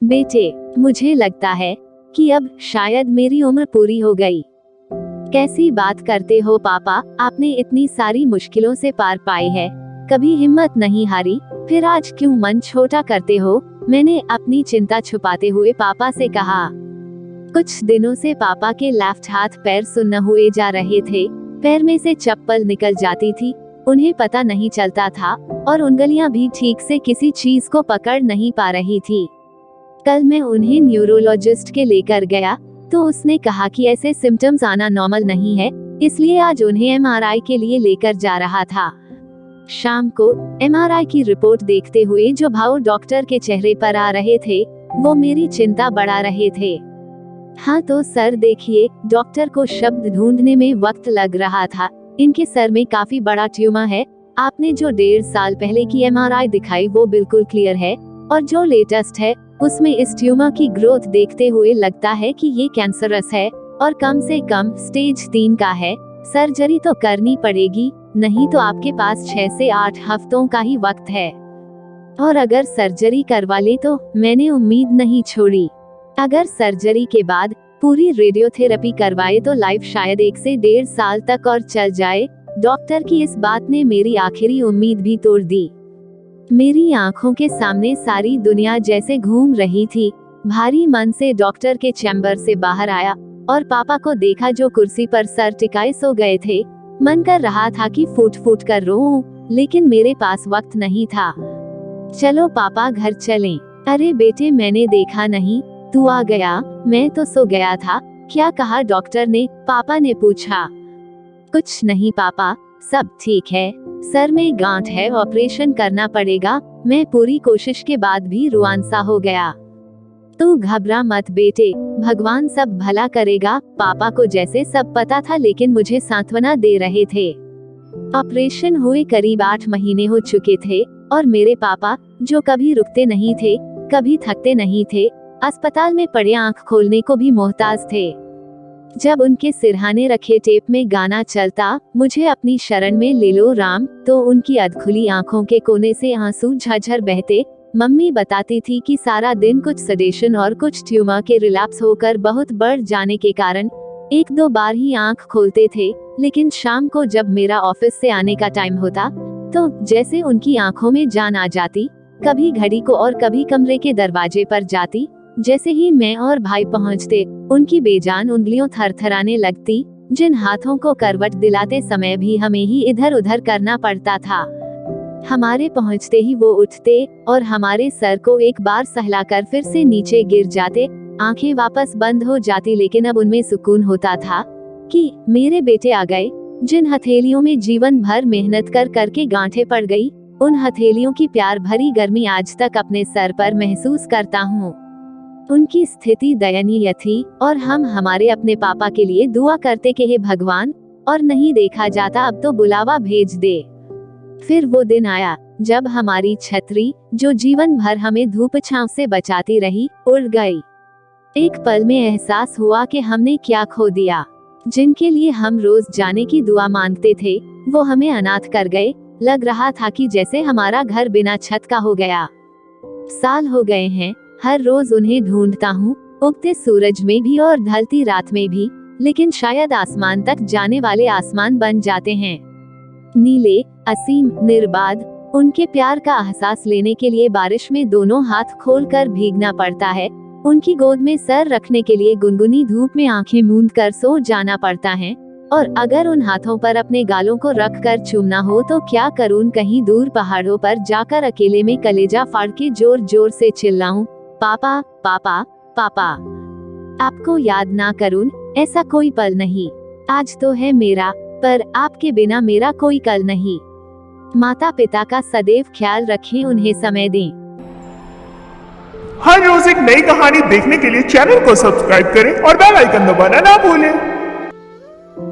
बेटे, मुझे लगता है कि अब शायद मेरी उम्र पूरी हो गई। कैसी बात करते हो पापा, आपने इतनी सारी मुश्किलों से पार पाई है, कभी हिम्मत नहीं हारी, फिर आज क्यों मन छोटा करते हो? मैंने अपनी चिंता छुपाते हुए पापा से कहा। कुछ दिनों से पापा के लेफ्ट हाथ पैर सुन्न हुए जा रहे थे, पैर में से चप्पल निकल जाती थी, उन्हें पता नहीं चलता था और उंगलियां भी ठीक से किसी चीज को पकड़ नहीं पा रही थी। कल मैं उन्हें न्यूरोलॉजिस्ट के लेकर गया तो उसने कहा कि ऐसे सिम्टम्स आना नॉर्मल नहीं है, इसलिए आज उन्हें एमआरआई के लिए लेकर जा रहा था। शाम को एमआरआई की रिपोर्ट देखते हुए जो भाव डॉक्टर के चेहरे पर आ रहे थे वो मेरी चिंता बढ़ा रहे थे। हाँ तो सर देखिए, डॉक्टर को शब्द ढूंढने में वक्त लग रहा था। इनके सर में काफी बड़ा ट्यूमर है। आपने जो 1.5 साल पहले की एमआरआई दिखाई वो बिल्कुल क्लियर है और जो लेटेस्ट है उसमें इस ट्यूमर की ग्रोथ देखते हुए लगता है कि ये कैंसरस है और कम से कम स्टेज 3 का है। सर्जरी तो करनी पड़ेगी, नहीं तो आपके पास 6 से 8 हफ्तों का ही वक्त है। और अगर सर्जरी करवा ले तो मैंने उम्मीद नहीं छोड़ी। अगर सर्जरी के बाद पूरी रेडियोथेरेपी करवाए तो लाइफ शायद 1 से 1.5 साल तक और चल जाए। डॉक्टर की इस बात ने मेरी आखिरी उम्मीद भी तोड़ दी। मेरी आंखों के सामने सारी दुनिया जैसे घूम रही थी। भारी मन से डॉक्टर के चैम्बर से बाहर आया और पापा को देखा जो कुर्सी पर सर टिकाए सो गए थे। मन कर रहा था कि फूट फूट कर रोऊं, लेकिन मेरे पास वक्त नहीं था। चलो पापा घर चलें। अरे बेटे, मैंने देखा नहीं, तू आ गया, मैं तो सो गया था। क्या कहा डॉक्टर ने? पापा ने पूछा। कुछ नहीं पापा, सब ठीक है, सर में गांठ है, ऑपरेशन करना पड़ेगा। मैं पूरी कोशिश के बाद भी रुआंसा हो गया। तू घबरा मत बेटे, भगवान सब भला करेगा। पापा को जैसे सब पता था, लेकिन मुझे सांत्वना दे रहे थे। ऑपरेशन हुए करीब 8 महीने हो चुके थे और मेरे पापा, जो कभी रुकते नहीं थे, कभी थकते नहीं थे, अस्पताल में पड़े आंख खोलने को भी मोहताज थे। जब उनके सिरहाने रखे टेप में गाना चलता, मुझे अपनी शरण में ले लो राम, तो उनकी अधखुली आंखों के कोने से आंसू झरझर बहते। मम्मी बताती थी कि सारा दिन कुछ सडेशन और कुछ ट्यूमर के रिलैप्स होकर बहुत बढ़ जाने के कारण 1-2 बार ही आंख खोलते थे, लेकिन शाम को जब मेरा ऑफिस से आने का टाइम होता तो जैसे उनकी आंखों में जान आ जाती। कभी घड़ी को और कभी कमरे के दरवाजे पर जाती। जैसे ही मैं और भाई पहुंचते, उनकी बेजान उंगलियों थरथराने लगती, जिन हाथों को करवट दिलाते समय भी हमें ही इधर उधर करना पड़ता था। हमारे पहुंचते ही वो उठते और हमारे सर को एक बार सहलाकर फिर से नीचे गिर जाते। आंखें वापस बंद हो जाती, लेकिन अब उनमें सुकून होता था कि मेरे बेटे आ गए। जिन हथेलियों में जीवन भर मेहनत कर करके गांठें पड़ गई, उन हथेलियों की प्यार भरी गर्मी आज तक अपने सर पर महसूस करता हूँ। उनकी स्थिति दयनीय थी और हम हमारे अपने पापा के लिए दुआ करते कि हे भगवान, और नहीं देखा जाता अब तो बुलावा भेज दे। फिर वो दिन आया जब हमारी छतरी, जो जीवन भर हमें धूप छांव से बचाती रही, उड़ गई। एक पल में एहसास हुआ कि हमने क्या खो दिया। जिनके लिए हम रोज जाने की दुआ मांगते थे, वो हमें अनाथ कर गए। लग रहा था कि जैसे हमारा घर बिना छत का हो गया। साल हो गए हैं, हर रोज उन्हें ढूंढता हूँ, उगते सूरज में भी और ढलती रात में भी, लेकिन शायद आसमान तक जाने वाले आसमान बन जाते हैं नीले, असीम, निर्बाध। उनके प्यार का एहसास लेने के लिए बारिश में दोनों हाथ खोलकर भीगना पड़ता है। उनकी गोद में सर रखने के लिए गुनगुनी धूप में आंखें मूंद कर सो जाना पड़ता है। और अगर उन हाथों पर अपने गालों को रख कर चूमना हो तो क्या करूं? कहीं दूर पहाड़ों पर जाकर अकेले में कलेजा फाड़ के जोर जोर से चिल्लाऊं, पापा पापा पापा। आपको याद ना करूं, ऐसा कोई पल नहीं। आज तो है मेरा, पर आपके बिना मेरा कोई कल नहीं। माता पिता का सदैव ख्याल रखें, उन्हें समय दें। हर रोज एक नई कहानी देखने के लिए चैनल को सब्सक्राइब करें और बेल आइकन दबाना ना भूलें।